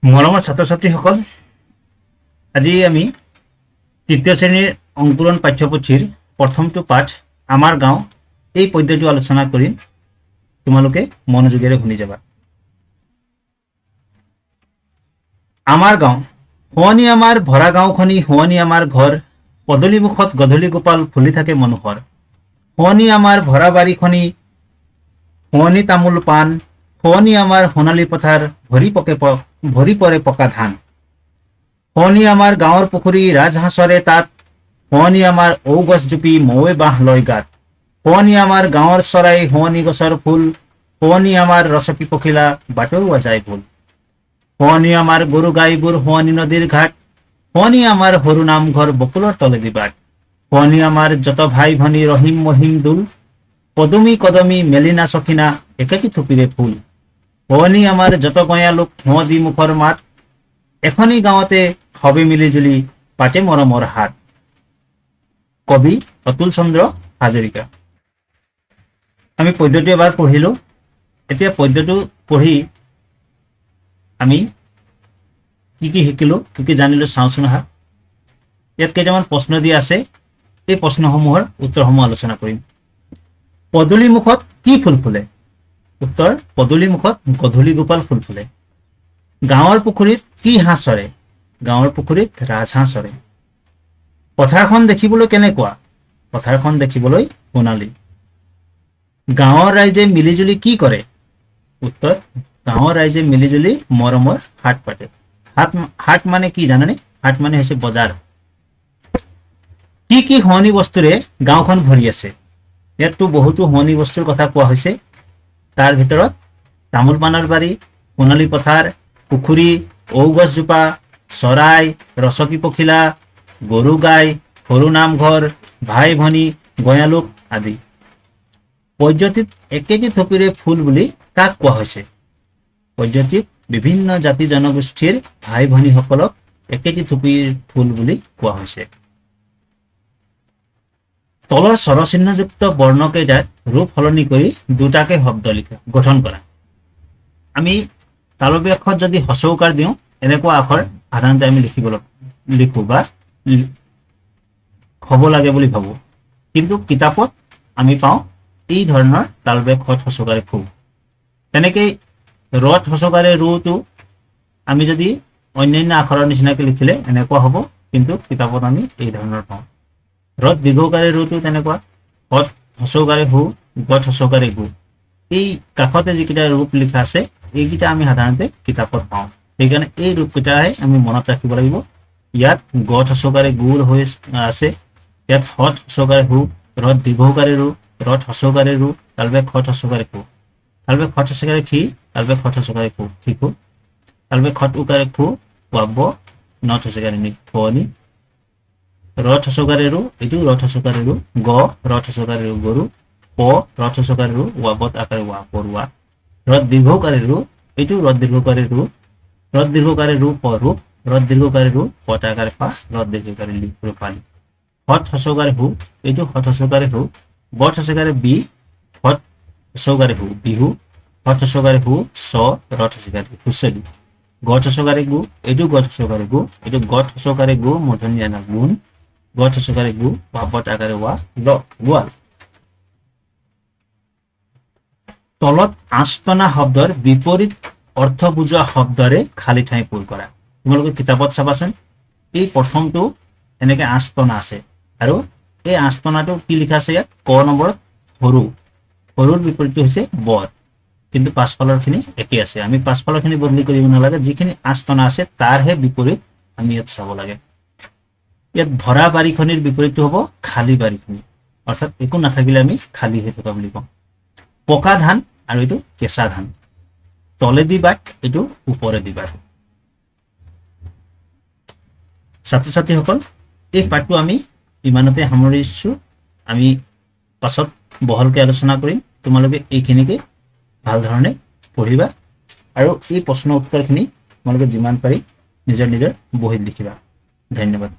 মৰমৰ ছাত্ৰ ছাত্ৰীসকল, আজি আমি তৃতীয় শ্ৰেণীৰ অংকুৰণ পাঠ্যপুথিৰ প্ৰথমটো পাঠ আমাৰ গাঁও এই পদ্যটো আলোচনা কৰিম। তোমালোকে মনোযোগেৰে শুনি যাবা। আমাৰ গাঁও শুৱনি আমাৰ ভৰা গাঁওখনি, শুৱনি আমাৰ ঘৰ, পদূলি মুখত গধূলি গোপাল ফুলি থাকে মনোহৰ। শুৱনি আমাৰ ভৰা বাৰীখনি, শুৱনি তামোল পাণ, শুৱনি আমাৰ সোণালী পথাৰ, ভৰি পৰে পকা ধান। শুৱনি আমাৰ গাঁৱৰ পুখুৰী, ৰাজহাঁচৰে তাত, শুৱনি আমাৰ ঔ গছ জুপি, মৌৱে বাঁহ লয় গাত। শুৱনি আমাৰ গাঁৱৰ চৰাই, শুৱনি গছৰ ফুল, শুৱনি আমাৰ ৰচকী পখিলা, বাটৰুৱা যায় ভুল। শুৱনি আমাৰ গৰু গাইবোৰ, শুৱনি নদীৰ ঘাট, শুৱনি আমাৰ সৰু নামঘৰ, বকুলৰ তলেদি বাট। শুৱনি আমাৰ যত ভাই ভনী, ৰহিম মহিম দোল, পদুমী কদমী মেলিনা চখিনা, একেটি থুপিৰে ফুল। শুৱনি আমাৰ যত গঞা লোক, শুৱদি মুখৰ মাত, এখনি গাঁৱতে সবে মিলি জুলি পাতে মৰমৰ হাত। কবি অতুল চন্দ্ৰ হাজৰিকা। আমি পদ্যটো এবাৰ পঢ়িলো। এতিয়া পদ্যটো পঢ়ি আমি কি শিকিলো, কি জানিলো চাওঁচোন আহা। ইয়াত কেইটামান প্ৰশ্ন দিয়া আছে, এই প্ৰশ্নসমূহৰ উত্তৰসমূহ আলোচনা কৰিম। পদূলি মুখত কি ফুল ফুলে? উত্তৰ, পদূলি মুখত গধূলি গোপাল ফুল ফুলে। গাঁৱৰ পুখুৰীত কি হাঁহ চৰে? গাঁৱৰ পুখুৰীত ৰাজহাঁহ চৰে। পথাৰখন দেখিবলৈ কেনেকুৱা? পথাৰখন দেখিবলৈ সোণালী। গাঁৱৰ ৰাইজে মিলিজুলি কি কৰে? উত্তৰ, গাঁৱৰ ৰাইজে মিলিজুলি মৰমৰ হাট পাতে। হাট মানে কি জানানে? হাট মানে হৈছে বজাৰ। কি কি শুৱনি বস্তুৰে গাঁওখন ভৰি আছে? ইয়াততো বহুতো শুৱনি বস্তুৰ কথা কোৱা হৈছে। তাৰ ভিতৰত তামোল পাণৰ বাৰী, সোণালী পথাৰ, পুখুৰী, ঔ গছজোপা, চৰাই, ৰচকী পখিলা, গৰু গাই, সৰু নামঘৰ, ভাই ভনী, গঞালোক আদি। পদ্যটিত একেটি থপিৰে ফুল বুলি কাক কোৱা হৈছে? পদ্যটিত বিভিন্ন জাতি জনগোষ্ঠীৰ ভাই ভনীসকলক একেটি থপিৰ ফুল বুলি কোৱা হৈছে। তলৰ স্বৰচিহ্নযুক্ত বৰ্ণকেইটাৰ ৰূপ সলনি কৰি দুটাকে শব্দ গঠন কৰা। আমি তালব্য আখৰত যদি হচৌকাৰ দিওঁ, এনেকুৱা আখৰ সাধাৰণতে আমি লিখো বা হ'ব লাগে বুলি ভাবো। কিন্তু কিতাপত আমি পাওঁ এই ধৰণৰ তালব্য আখৰত হচৌকাৰে খু। তেনেকেই ৰত হচৌকাৰে ৰুটো আমি যদি অন্যান্য আখৰৰ নিচিনাকে লিখিলে এনেকুৱা হ'ব, কিন্তু কিতাপত আমি এই ধৰণৰ পাওঁ। ৰত দীৰ্ঘকাৰে ৰুটো তেনেকুৱা, হত হচৌকাৰে হু, গত হচৌকাৰে গু। এই কাষতে যিকেইটা ৰূপ লিখা আছে, এইকেইটা আমি সাধাৰণতে কিতাপত পাওঁ। সেইকাৰণে এই ৰূপকেইটাহে আমি মনত ৰাখিব লাগিব। ইয়াত গত হচৌকাৰে গুৰ হৈ আছে, ইয়াত হত হচৌকাৰে হু, ৰত দীৰ্ঘকাৰে ৰু, ৰত হচৌকাৰে ৰু, তালব্য খত হচৌকাৰে খু, তালব্য খত হচৌকাৰে খি, তালব্য খত হচৌকাৰে খু, ঠিকু, তালব্য খত উকাৰে খু, ৱাব্য, নত হচৌকাৰে নি, শুৱনি, ৰত হচৌকাৰে ৰু, এইটো ৰত হচৌকাৰে ৰু, গ ৰত হচৌকাৰে ৰু, গৰু, প ৰত হচৌকাৰে ৰু, ৱাবত আকাৰে ৱা, পৰুৱা, ৰত দীৰ্ঘকাৰে ৰু, এইটো ৰত দীৰ্ঘকাৰে ৰু, ৰত দীৰ্ঘকাৰে ৰু, প ৰূপ, ৰত দীৰ্ঘকাৰে ৰু, পত আকাৰে পা, ৰত দীৰ্ঘকাৰে লি, ৰূপালী, হত হচৌকাৰে হু, এইটো হত হচৌকাৰে হু, বত হচৌকাৰে বি, হত হচৌকাৰে হু, বিহু, হত হচৌকাৰে হু, চ ৰত হচৌকাৰে হুচলি, গত হচৌকাৰে গু, এইটো গত হচৌকাৰে গু, এইটো গত হচৌকাৰে গু, মূৰ্ধন্য ন গুণ, গত হচৌকাৰে গু, ৱাবত আকাৰে ৱা, ল, গোৱাল। তলত আঁচটনা শব্দৰ বিপৰীত অৰ্থ বুজোৱা শব্দৰে খালী ঠাই পূৰ কৰা। তোমালোকে কিতাপত চাবাচোন, এই প্ৰথমটো এনেকে আঁচটনা আছে, আৰু এই আঁচটনাটো কি লিখা আছে ইয়াত? ক নম্বৰত সৰু, সৰুৰ বিপৰীতটো হৈছে বৰ, কিন্তু পাছফালৰ খিনি একে আছে। আমি পাছফালৰ খিনি বদলি কৰিব নালাগে, যিখিনি আঁচটনা আছে তাৰহে বিপৰীত আমি ইয়াত চাব লাগে। ইয়াত ভৰা বাৰীখনিৰ বিপৰীতটো হ'ব খালী বাৰীখনি, অৰ্থাৎ একো নাথাকিলে আমি খালী হৈ থকা বুলি কওঁ। পকা ধান আৰু এইটো কেঁচা ধান, তলেদি বাট, এইটো ওপৰেদি বাট। ছাত্ৰ ছাত্ৰীসকল, এই পাঠটো আমি ইমানতে সামৰিছো। আমি পাছত বহলকৈ আলোচনা কৰিম। তোমালোকে এইখিনিকে ভাল ধৰণে পঢ়িবা, আৰু এই প্ৰশ্ন উত্তৰখিনি তোমালোকে যিমান পাৰি নিজৰ নিজৰ বহীত লিখিবা। ধন্যবাদ।